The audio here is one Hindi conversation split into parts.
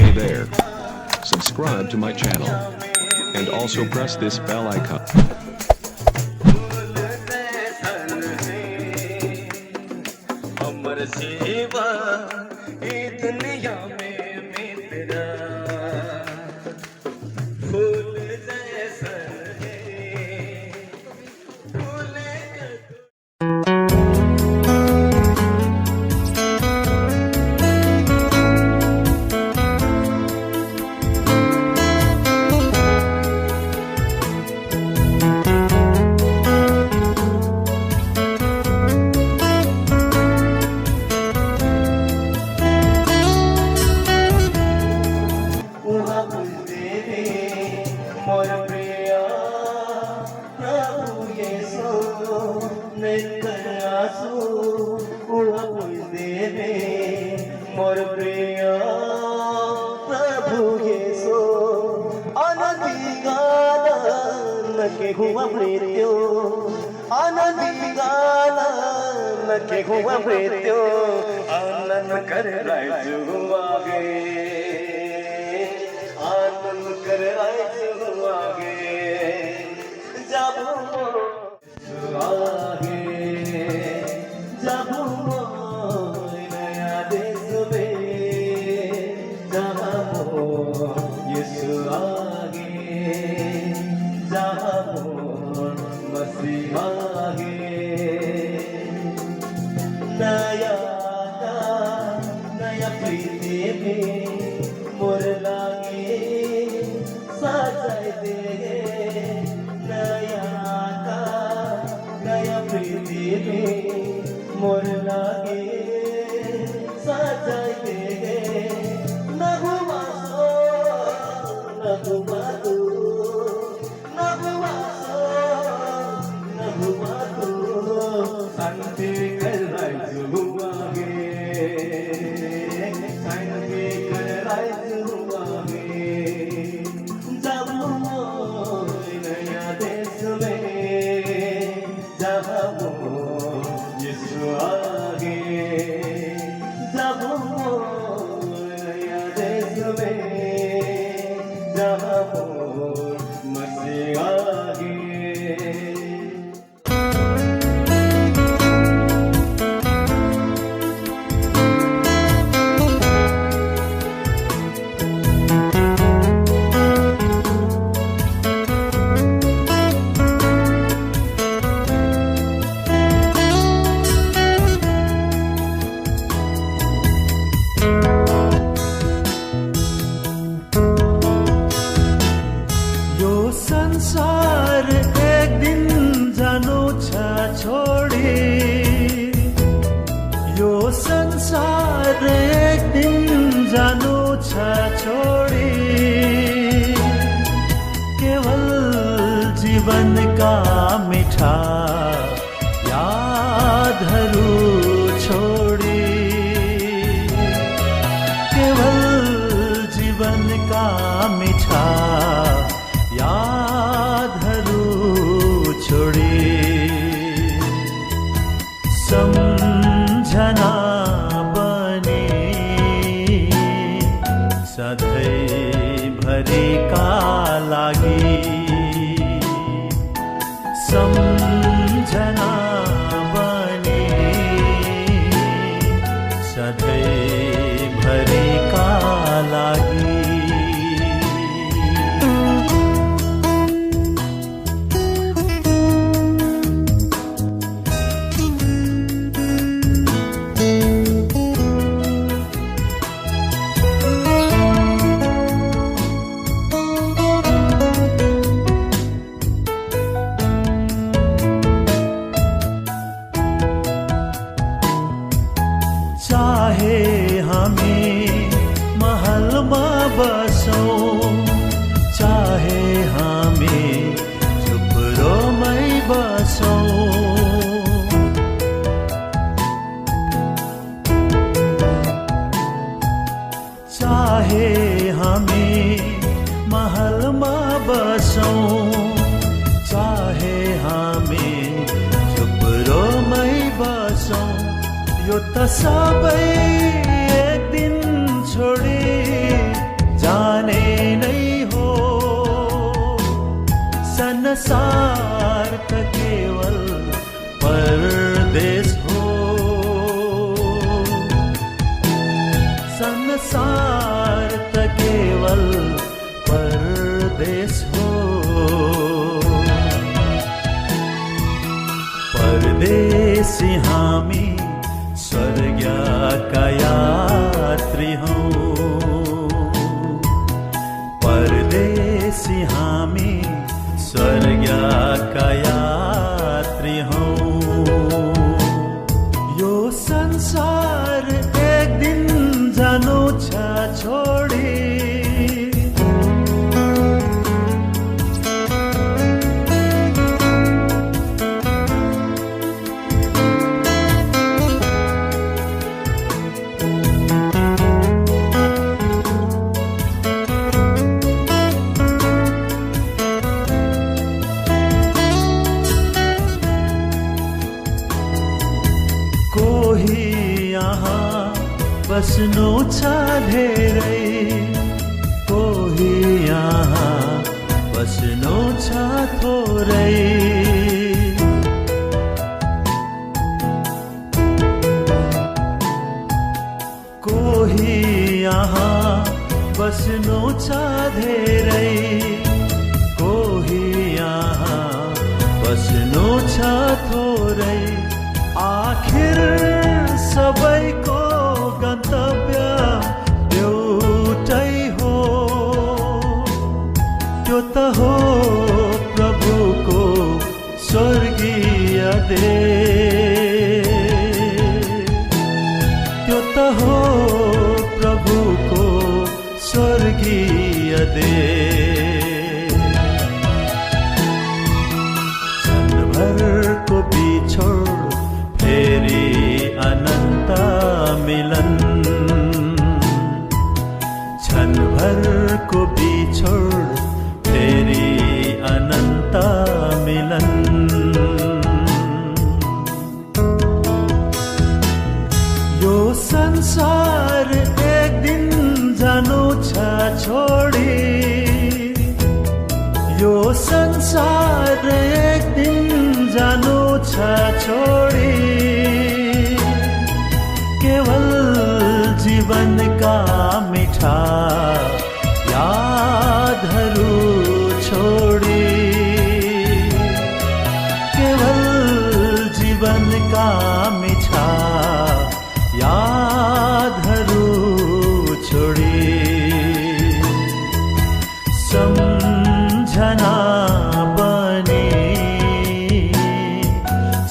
Hey there. Subscribe to my channel. And also press this bell icon. अमर सेवा ए दुनिया में तेरा फूल जैसन है फूल मोर प्रिया प्रभु येसु नित्य आसु उड़ा देवे मोर प्रिया प्रभु येसु अनंती गाना के हुआ प्रीत्यो अनंती गाना के हुआ प्रीत्यो आनंद कर राजू आगे आनंद कर राजू आगे जाबू आगे जाबू नया देश में जाबू यीशु आगे जाबू मसीह आगे नया प्रीति में मोर लागे सजाए दे नया प्रीति में मोर लागे सजाए दे नगुमा सो नगुमा तू नगुमा सो नगुमा तू शांति कर राजू आगे शांति कर राजू आगे जाबू नया देश में जाबू यीशु आगे जाबू नया देश में जाबू मसीह आगे संसार एक दिन जानु छ छोडी यो संसार एक दिन जानु छ छोडी केवल जीवन का मीठा यादहरू छोडी केवल जीवन का मीठा यादहरू छोडी सम्झना बने सधैँ भरिका लागि सम्झना बने सधैँ भरिका लागि चाहे हामी महलमा बसौं चाहे हामी झुप्रोमै बसौं चाहे हामी महलमा बसौं चाहे हामी झुप्रोमै बसौं यो त सबै एक दिन छोडी संसार त केवल परदेश हो, संसार त केवल परदेश हो। परदेशी हामी स्वर्गका यात्री हौं, परदेशी हामी स्वर्गका यात्री हौं। यो संसार एक दिन जानु छ छोडी, बस्नु छ धेरै, कोही यहाँ बस्नु छ थोरै। कोही यहाँ बस्नु छ धेरै, कोही यहाँ बस्नु छ थोरै। आखिर सबैको गन्तव्य एउटै हो, त्यो त हो प्रभुको स्वर्गीय देश, त्यो त हो प्रभुको स्वर्गीय देश। क्षणभरको बिछोड फेरि अनन्त मिलन, क्षणभरको बिछोड फेरि अनन्त मिलन। यो संसार एक दिन जानु छ छोडी, यो संसार एक दिन जानु छ छोडी। केवल जीवनका मिठा यादहरू छोडी, केवल जीवनका मिठा यादहरू छोडी। सम्झना बनी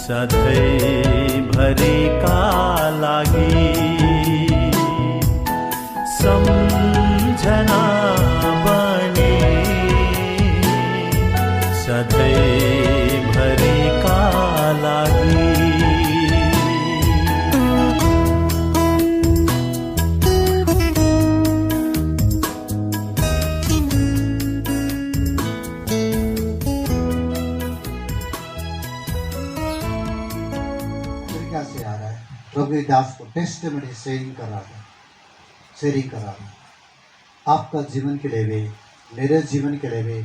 सधैँभरिका लागि, सम्झना बनी सधैँभरिका लागि। से आ रहा है, प्रभु दास को टेस्टिमनी शेयरिंग कर रहा था। आपका जीवन के लिए भी, मेरे जीवन के लिए भी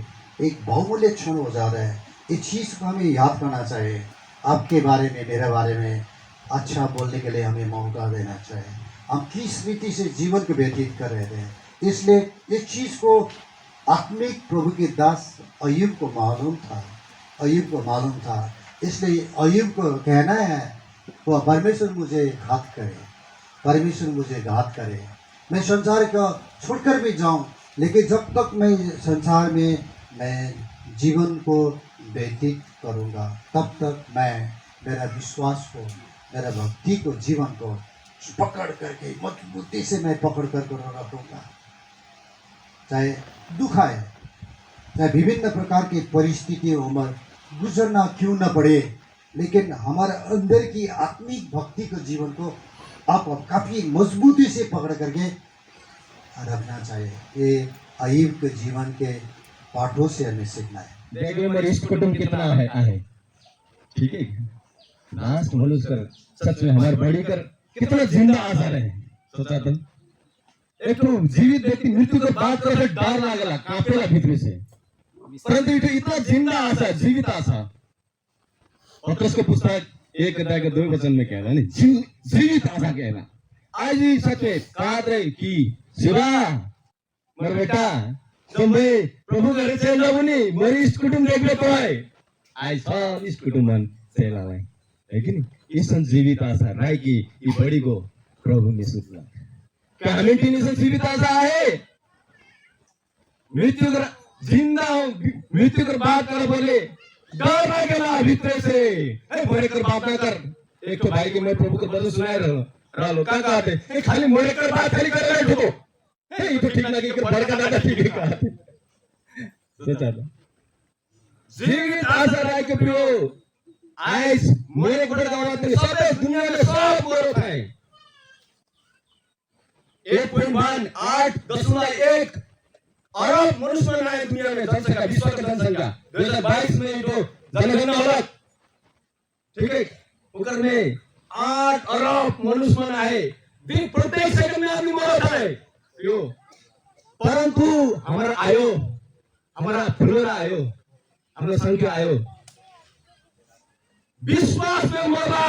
एक बहुमूल्य क्षण हो जा रहा है। इस चीज़ को हमें याद करना चाहिए। आपके बारे में, मेरे बारे में अच्छा बोलने के लिए हमें मौका देना चाहिए। हम किस रीति से जीवन को व्यतीत कर रहे थे, इसलिए इस चीज़ को आत्मिक प्रभु के दास अय्यूब को मालूम था, अय्यूब को मालूम था। इसलिए अय्यूब को कहना है, वो परमेश्वर मुझे घात करे, परमेश्वर मुझे घात करे। मैं संसार का छोड़कर भी जाऊं, लेकिन जब तक मैं संसार में मैं जीवन को व्यतीत करूंगा, तब तक मैं मेरा विश्वास को, मेरा भक्ति को, जीवन को पकड़ करके मजबूती से मैं पकड़ कर रखूंगा। चाहे दुख आए, चाहे विभिन्न प्रकार की परिस्थितियों में गुजरना क्यों न पड़े, लेकिन हमारे अंदर की आत्मिक भक्ति के जीवन को आप काफ़ी मजबूती से पकड़ करके रखना चाहिए। ये अय्यूब के जीवन के पाठों से हमें सीखना है। देखिए मेरे इष्ट कुटुंब कितना है, ठीक है। नाश मनुष्य कर सच में हमारे बड़ी कर कितना जिंदा आशा रहे। सोचा तुम एक तो जीवित व्यक्ति मृत्यु के बाद तो डर लागला, कांपेला भीतर से। परंतु इथे इतना जिंदा असा जीवित असा पत्रस के पुस्तक 1 अध्याय के 2 वचन में कहना नहीं जीवित असा कहना आज ही सच में कहा था कि शिवा मेरा बेटा तुम्हें प्रभु घरे चल जाओ नहीं मेरी इस कुटुंब देख ले तो है आज सब इस कुटुंबन चला है कि नहीं ये संजीवित आशा राय की ये बड़ी को प्रभु में सुतला क्या हमें टीनेशन जीवित आशा है मृत्यु कर जिंदा हो मृत्यु कर बात कर बोले डर ना गया भीतर से मोरे कर बात ना कर एक तो भाई के मैं प्रभु को वचन सुनाए रहा लो क्या कहते ए खाली मोरे कर बात खाली कर रहे हो ये तो ठीक लगे कि बड़का दादा ठीक है कहते सोचा था जीवित आशा राय के प्रियो आज मोरे को गाँव में सब दुनिया में सब मोर है 1.8 अरब मनुष्य है दुनिया में जनसंख्या विश्व की जनसंख्या 2022 में तो जनगणना होगा ठीक है उकर में 8 अरब मनुष्य है दिन प्रत्येक सेकंड में आदमी मरता है यो परंतु हमारा आयो हमारा फुलरा आयो हमारा संख्या आयो विश्वास में मरना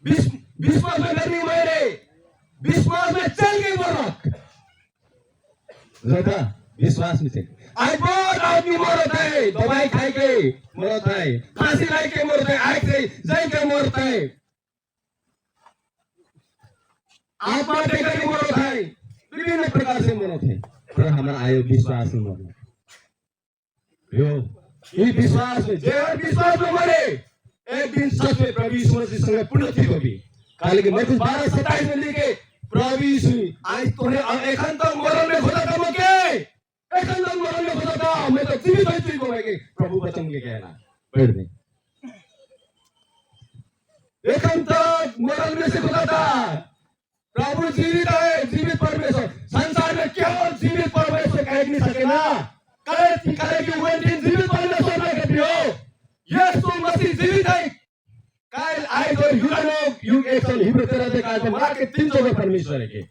विश्वास में नहीं मरे विश्वास में चल गई मरना विश्वास में चल आज बहुत आदमी मरता है दवाई खाई के मरता है फांसी लाई के मरता है आग से जल के मरता है आत्महत्या करके मरता है विभिन्न प्रकार से मरता है पर हमारा आयो विश्वास में मरना यो ये विश्वास में जय विश्वास में मरे एक दिन सच में प्रभु यीशु मसीह संग पुण्य होगी काले के मरकुस 12:27 में लिखे प्रभु यीशु आज तोने एकांत मरण में खुदा का मके एकांत मरण में खुदा का मैं तो जीवित हो चुकी हूं मैं प्रभु वचन के कहना बैठ दे एकांत मरण में से खुदा था प्रभु जीवित है जीवित परमेश्वर संसार में केवल जीवित परमेश्वर कह नहीं सके ना कले की वन दिन जीवित परमेश्वर में कहते हो यीशु मसीह जीवित है काल आए तो युग एक सन हिब्रू तेरा देखा तो मार के 300 परमेश्वर है के